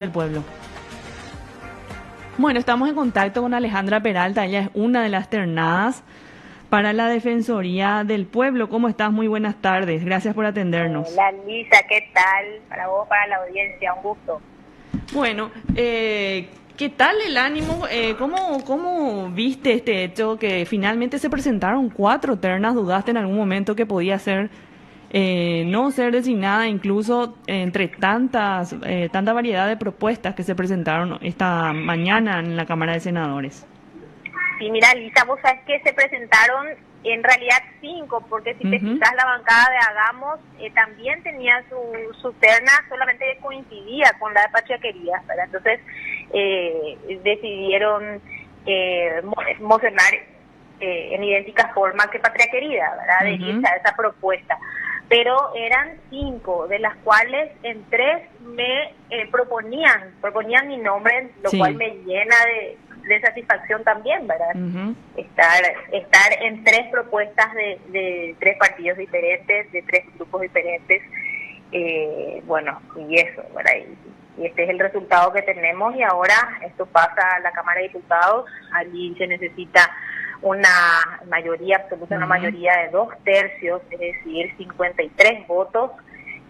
del pueblo. Bueno, estamos en contacto con Alejandra Peralta, ella es una de las ternadas para la Defensoría del Pueblo. ¿Cómo estás? Muy buenas tardes, gracias por atendernos. Hola Lisa, ¿qué tal? Para vos, para la audiencia, un gusto. Bueno, ¿qué tal el ánimo? ¿Cómo viste este hecho que finalmente se presentaron 4 ternas? ¿Dudaste en algún momento que podía ser no ser designada incluso entre tanta variedad de propuestas que se presentaron esta mañana en la Cámara de Senadores? Sí, mira Lisa, vos sabés que se presentaron en realidad 5, porque si te Ujú. fijas la bancada de Hagamos también tenía su terna, solamente coincidía con la de Patria Querida, ¿verdad? Entonces decidieron mocionar en idéntica forma que Patria Querida, ¿verdad? Ujú. Adherirse a esa propuesta. Pero eran 5, de las cuales en 3 me proponían mi nombre, lo cual Sí. me llena de satisfacción también, ¿verdad? Ujú. Estar en 3 propuestas de 3 partidos diferentes, de 3 grupos diferentes, bueno, y eso, ¿verdad? Y este es el resultado que tenemos, y ahora esto pasa a la Cámara de Diputados. Allí se necesita una mayoría absoluta, una Ujú. mayoría de 2/3, es decir, 53 votos,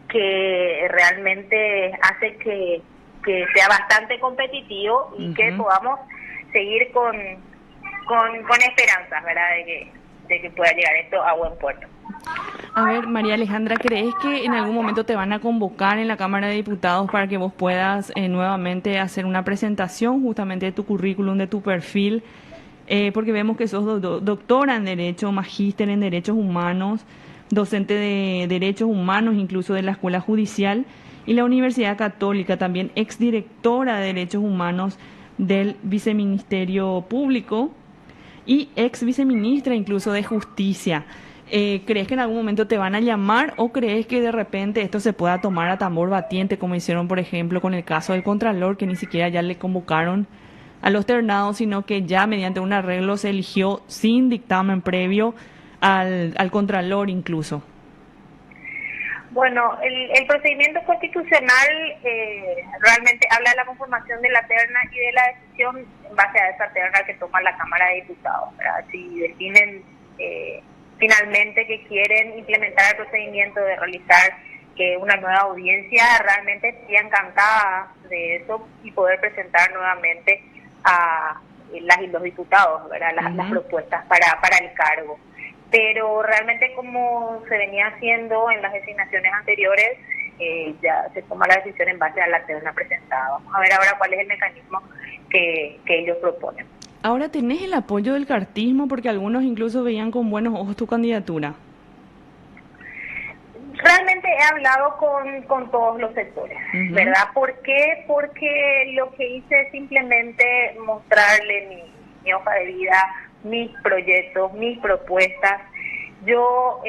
que realmente hace que sea bastante competitivo y que Ujú. podamos seguir con esperanzas, ¿verdad?, de que pueda llegar esto a buen puerto. A ver, María Alejandra, ¿crees que en algún momento te van a convocar en la Cámara de Diputados para que vos puedas nuevamente hacer una presentación justamente de tu currículum, de tu perfil? Porque vemos que sos doctora en Derecho, magíster en Derechos Humanos, docente de Derechos Humanos, incluso de la Escuela Judicial y la Universidad Católica, también exdirectora de Derechos Humanos del Viceministerio Público y ex viceministra incluso de Justicia. ¿Crees que en algún momento te van a llamar o crees que de repente esto se pueda tomar a tambor batiente, como hicieron, por ejemplo, con el caso del Contralor, que ni siquiera ya le convocaron a los ternados, sino que ya mediante un arreglo se eligió sin dictamen previo al Contralor incluso? Bueno, el procedimiento constitucional realmente habla de la conformación de la terna y de la decisión en base a esa terna que toma la Cámara de Diputados, ¿verdad? Si definen finalmente que quieren implementar el procedimiento de realizar una nueva audiencia, realmente estaría encantada de eso y poder presentar nuevamente a las y los diputados, ¿verdad?, las Ujú. propuestas para el cargo. Pero realmente, como se venía haciendo en las designaciones anteriores, ya se toma la decisión en base a la terna presentada. Vamos a ver ahora cuál es el mecanismo que ellos proponen. Ahora tenés el apoyo del cartismo porque algunos incluso veían con buenos ojos tu candidatura. Realmente he hablado con todos los sectores, Ujú. ¿verdad? ¿Por qué? Porque lo que hice es simplemente mostrarle mi hoja de vida, mis proyectos, mis propuestas. Yo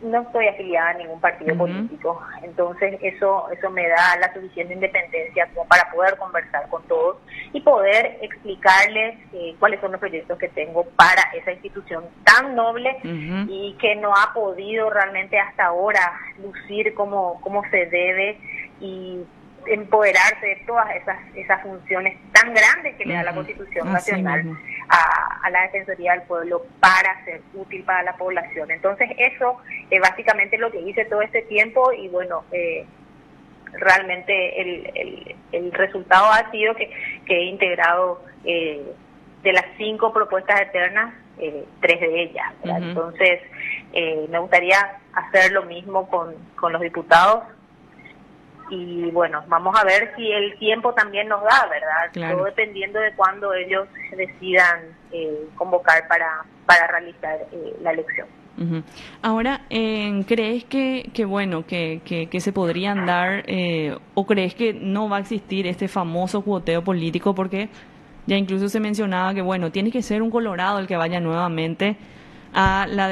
no estoy afiliada a ningún partido Ujú. político, entonces eso me da la suficiente independencia como para poder conversar con todos y poder explicarles cuáles son los proyectos que tengo para esa institución tan noble Ujú. y que no ha podido realmente hasta ahora lucir como se debe y empoderarse de todas esas funciones tan grandes que le da la Ujú. Constitución Así Nacional mismo. a la Defensoría del Pueblo para ser útil para la población. Entonces eso es básicamente lo que hice todo este tiempo y bueno, realmente el resultado ha sido que he integrado de las 5 propuestas eternas, 3 de ellas, ¿verdad? Ujú. Entonces me gustaría hacer lo mismo con los diputados y bueno, vamos a ver si el tiempo también nos da, ¿verdad? Todo Claro. dependiendo de cuándo ellos decidan convocar para realizar la elección. Ujú. Ahora, ¿crees que bueno, que se podrían dar, o crees que no va a existir este famoso cuoteo político? Porque ya incluso se mencionaba que, bueno, tiene que ser un colorado el que vaya nuevamente a la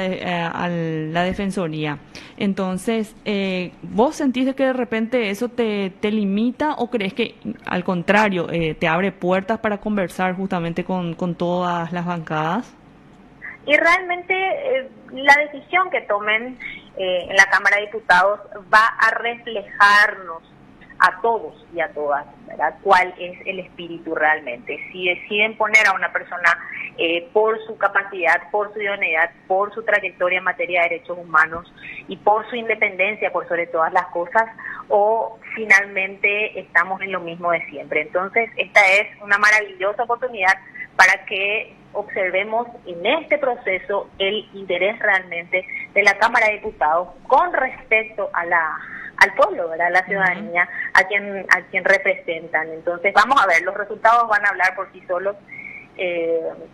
defensoría. Entonces, ¿vos sentís que de repente eso te limita o crees que al contrario, te abre puertas para conversar justamente con todas las bancadas? Y realmente la decisión que tomen en la Cámara de Diputados va a reflejarnos a todos y a todas, ¿verdad? ¿Cuál es el espíritu realmente? Si deciden poner a una persona por su capacidad, por su idoneidad, por su trayectoria en materia de derechos humanos y por su independencia, por sobre todas las cosas, o finalmente estamos en lo mismo de siempre. Entonces, esta es una maravillosa oportunidad para que observemos en este proceso el interés realmente de la Cámara de Diputados con respecto a al pueblo, ¿verdad? A la ciudadanía, a quien representan. Entonces, vamos a ver, los resultados van a hablar por sí solos,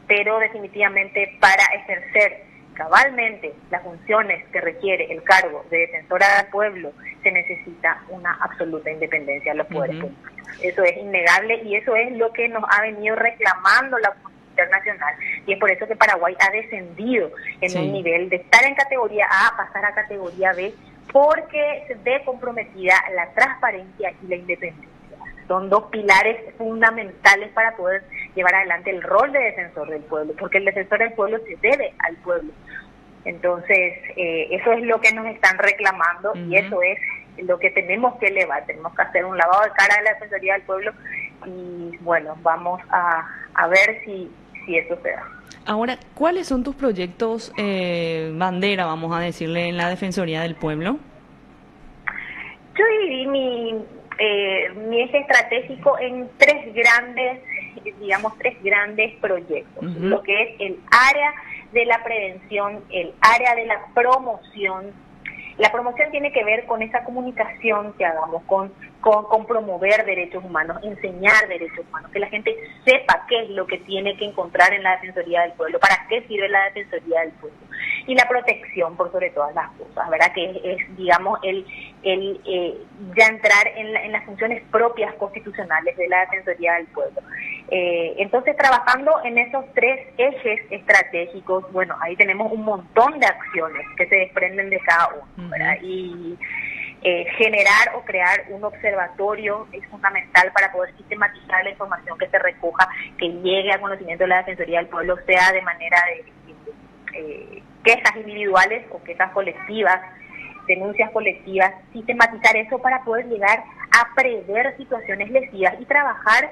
pero definitivamente para ejercer cabalmente las funciones que requiere el cargo de defensora del pueblo se necesita una absoluta independencia de los poderes públicos. Eso es innegable y eso es lo que nos ha venido reclamando la comunidad internacional, y es por eso que Paraguay ha descendido en un nivel de estar en categoría A a pasar a categoría B, porque se ve comprometida la transparencia y la independencia. Son dos pilares fundamentales para poder llevar adelante el rol de defensor del pueblo, porque el defensor del pueblo se debe al pueblo. Entonces, eso es lo que nos están reclamando y eso es lo que tenemos que elevar. Tenemos que hacer un lavado de cara de la Defensoría del Pueblo y, bueno, vamos a ver si eso se da. Ahora, ¿cuáles son tus proyectos bandera, vamos a decirle, en la Defensoría del Pueblo? Yo dividí mi eje estratégico en tres grandes proyectos. Lo que es el área de la prevención, el área de la promoción. La promoción tiene que ver con esa comunicación que hagamos, con promover derechos humanos, enseñar derechos humanos, que la gente sepa qué es lo que tiene que encontrar en la Defensoría del Pueblo, para qué sirve la Defensoría del Pueblo. Y la protección por sobre todas las cosas, ¿verdad? Que es digamos, ya entrar en las funciones propias constitucionales de la Defensoría del Pueblo. Entonces, trabajando en esos tres ejes estratégicos, bueno, ahí tenemos un montón de acciones que se desprenden de cada uno, ¿verdad? Y generar o crear un observatorio es fundamental para poder sistematizar la información que se recoja, que llegue a conocimiento de la Defensoría del Pueblo, sea de manera de quejas individuales o quejas colectivas, denuncias colectivas, sistematizar eso para poder llegar a prever situaciones lesivas y trabajar,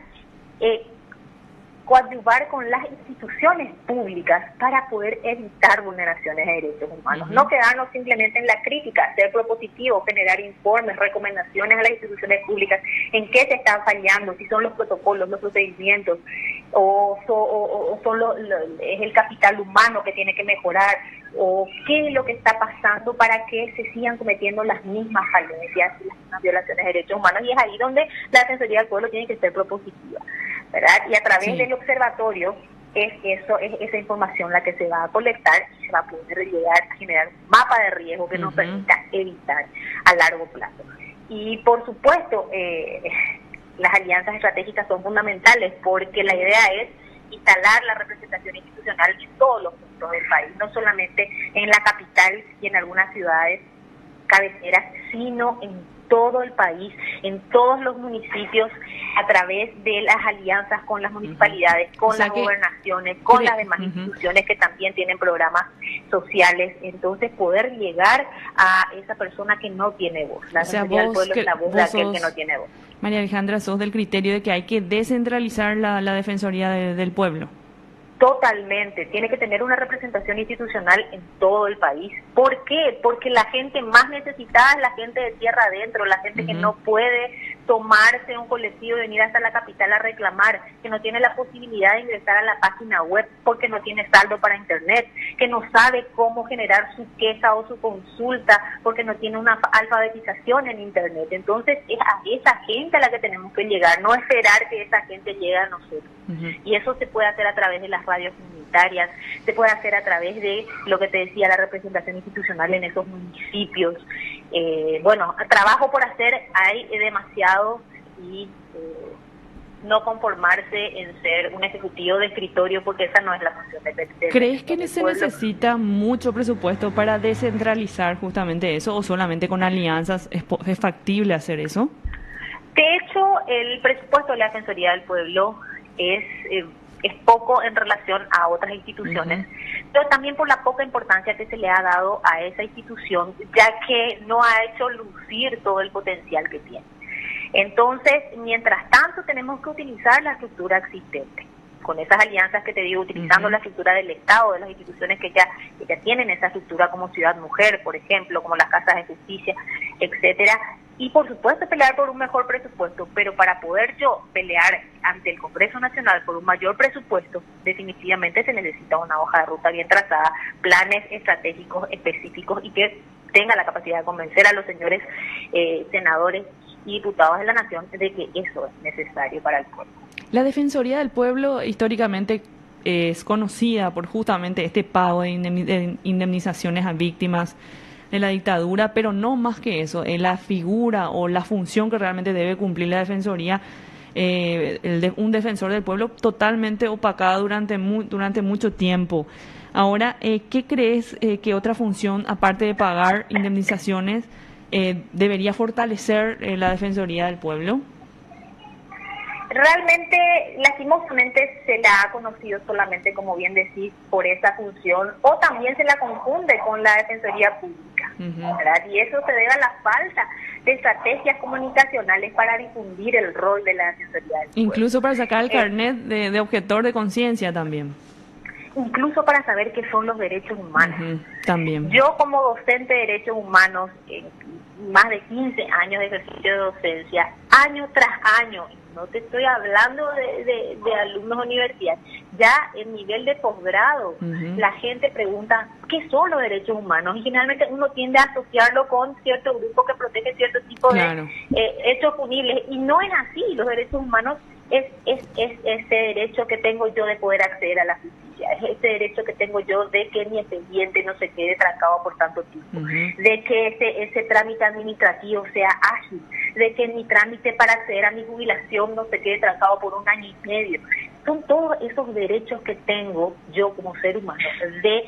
coadyuvar con las instituciones públicas para poder evitar vulneraciones de derechos humanos. No quedarnos simplemente en la crítica, ser propositivo, generar informes, recomendaciones a las instituciones públicas en qué se están fallando, si son los protocolos, los procedimientos, o es el capital humano que tiene que mejorar, o qué es lo que está pasando para que se sigan cometiendo las mismas falencias y las mismas violaciones de derechos humanos. Y es ahí donde la Defensoría del Pueblo tiene que ser propositiva, ¿verdad? Y a través del observatorio es esa información la que se va a colectar y se va a poder llegar a generar un mapa de riesgo que nos permita evitar a largo plazo. Y por supuesto, las alianzas estratégicas son fundamentales porque la idea es instalar la representación institucional en todos los puntos del país, no solamente en la capital y en algunas ciudades cabeceras, sino en todo el país, en todos los municipios, a través de las alianzas con las municipalidades, con las gobernaciones, con las demás instituciones que también tienen programas sociales. Entonces, poder llegar a esa persona que no tiene voz. La Defensoría del Pueblo es la voz de aquel que no tiene voz. María Alejandra, sos del criterio de que hay que descentralizar la Defensoría del Pueblo. Totalmente, tiene que tener una representación institucional en todo el país. ¿Por qué? Porque la gente más necesitada es la gente de tierra adentro, la gente que no puede tomarse un colectivo y venir hasta la capital a reclamar, que no tiene la posibilidad de ingresar a la página web porque no tiene saldo para internet, que no sabe cómo generar su queja o su consulta porque no tiene una alfabetización en internet. Entonces es a esa gente a la que tenemos que llegar, no esperar que esa gente llegue a nosotros. Y eso se puede hacer a través de las radios comunitarias, se puede hacer a través de lo que te decía, la representación institucional en esos municipios. Bueno, trabajo por hacer hay demasiado y no conformarse en ser un ejecutivo de escritorio, porque esa no es la función de ¿Crees que se necesita mucho presupuesto para descentralizar justamente eso, o solamente con alianzas es factible hacer eso? De hecho, el presupuesto de la Defensoría del Pueblo es poco en relación a otras instituciones, pero también por la poca importancia que se le ha dado a esa institución, ya que no ha hecho lucir todo el potencial que tiene. Entonces, mientras tanto, tenemos que utilizar la estructura existente, con esas alianzas que te digo, utilizando la estructura del Estado, de las instituciones que ya tienen esa estructura, como Ciudad Mujer, por ejemplo, como las casas de justicia, etcétera, y por supuesto pelear por un mejor presupuesto, pero para poder yo pelear ante el Congreso Nacional por un mayor presupuesto, definitivamente se necesita una hoja de ruta bien trazada, planes estratégicos específicos y que tenga la capacidad de convencer a los señores senadores y diputados de la Nación de que eso es necesario para el pueblo. La Defensoría del Pueblo históricamente es conocida por justamente este pago de indemnizaciones a víctimas de la dictadura, pero no más que eso, la figura o la función que realmente debe cumplir la Defensoría, un defensor del pueblo totalmente opacado durante mucho tiempo. Ahora, ¿qué crees que otra función, aparte de pagar indemnizaciones, debería fortalecer la Defensoría del Pueblo? Realmente, lastimosamente, se la ha conocido solamente, como bien decís, por esa función, o también se la confunde con la Defensoría Pública, ¿verdad? Y eso se debe a la falta de estrategias comunicacionales para difundir el rol de la Defensoría del Pueblo. Incluso para sacar el carnet de objetor de conciencia también. Incluso para saber qué son los derechos humanos. También. Yo, como docente de derechos humanos, más de 15 años de ejercicio de docencia, año tras año, no te estoy hablando de alumnos universitarios, ya en nivel de posgrado, la gente pregunta qué son los derechos humanos y generalmente uno tiende a asociarlo con cierto grupo que protege cierto tipo de hechos punibles, y no es así. Los derechos humanos es ese derecho que tengo yo de poder acceder a la justicia, es ese derecho que tengo yo de que mi expediente no se quede trancado por tanto tiempo, de que ese trámite administrativo sea ágil, de que mi trámite para acceder a mi jubilación no se quede trancado por 1 año y medio. Son todos esos derechos que tengo yo como ser humano, de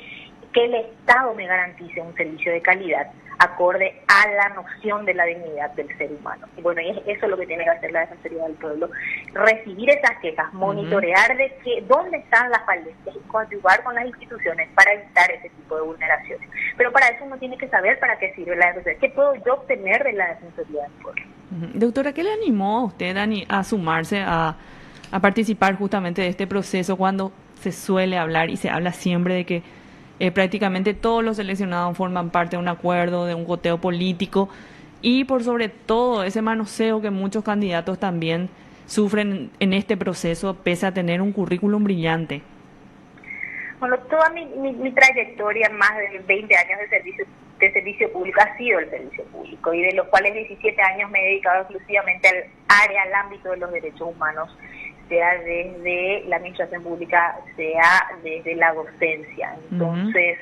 que el Estado me garantice un servicio de calidad acorde a la noción de la dignidad del ser humano. Y bueno, eso es lo que tiene que hacer la Defensoría del Pueblo, recibir esas quejas, monitorear de que dónde están las falencias y coadyuvar con las instituciones para evitar ese tipo de vulneraciones. Pero para eso uno tiene que saber para qué sirve la Defensoría, qué puedo yo obtener de la Defensoría del Pueblo. Doctora, ¿qué le animó a usted a sumarse a participar justamente de este proceso cuando se suele hablar y se habla siempre de que prácticamente todos los seleccionados forman parte de un acuerdo, de un coteo político, y por sobre todo ese manoseo que muchos candidatos también sufren en este proceso, pese a tener un currículum brillante? Bueno, toda mi trayectoria, más de 20 años de servicio público, ha sido el servicio público, y de los cuales 17 años me he dedicado exclusivamente al ámbito de los derechos humanos, sea desde la administración pública, sea desde la docencia. Entonces,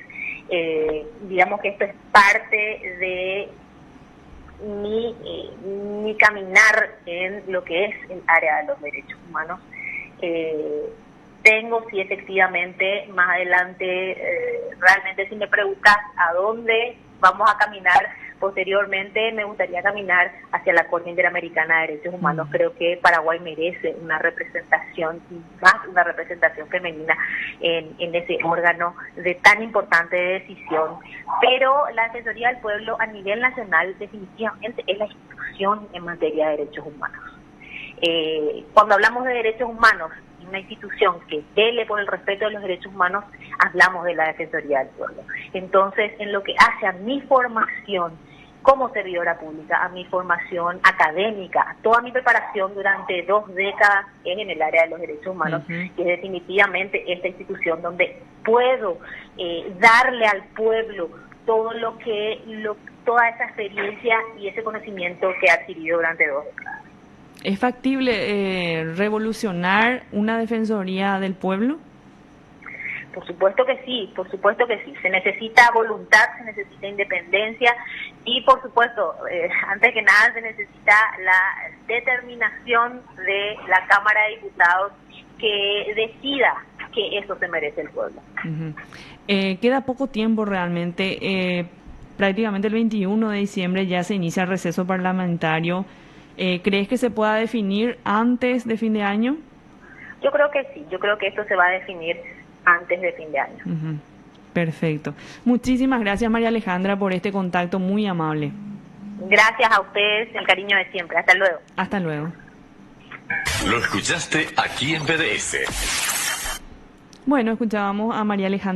digamos que esto es parte de mi caminar en lo que es el área de los derechos humanos. Tengo, sí, efectivamente, más adelante, realmente si me preguntas a dónde vamos a caminar posteriormente, me gustaría caminar hacia la Corte Interamericana de Derechos Humanos. Creo que Paraguay merece una representación, más una representación femenina en ese órgano de tan importante decisión. Pero la Defensoría del Pueblo a nivel nacional definitivamente es la institución en materia de derechos humanos. Cuando hablamos de derechos humanos, una institución que vele por el respeto de los derechos humanos, hablamos de la Defensoría del Pueblo. Entonces, en lo que hace a mi formación como servidora pública, a mi formación académica, a toda mi preparación durante 2 décadas es en el área de los derechos humanos, y es definitivamente esta institución donde puedo darle al pueblo todo toda esa experiencia y ese conocimiento que he adquirido durante 2 décadas. ¿Es factible revolucionar una Defensoría del Pueblo? Por supuesto que sí, por supuesto que sí. Se necesita voluntad, se necesita independencia y, por supuesto, antes que nada, se necesita la determinación de la Cámara de Diputados que decida que eso se merece el pueblo. Queda poco tiempo realmente. Prácticamente el 21 de diciembre ya se inicia el receso parlamentario. ¿Crees que se pueda definir antes de fin de año? Yo creo que sí, yo creo que esto se va a definir antes de fin de año. Perfecto. Muchísimas gracias, María Alejandra, por este contacto muy amable. Gracias a ustedes, el cariño de siempre. Hasta luego. Hasta luego. Lo escuchaste aquí en BDS. Bueno, escuchábamos a María Alejandra.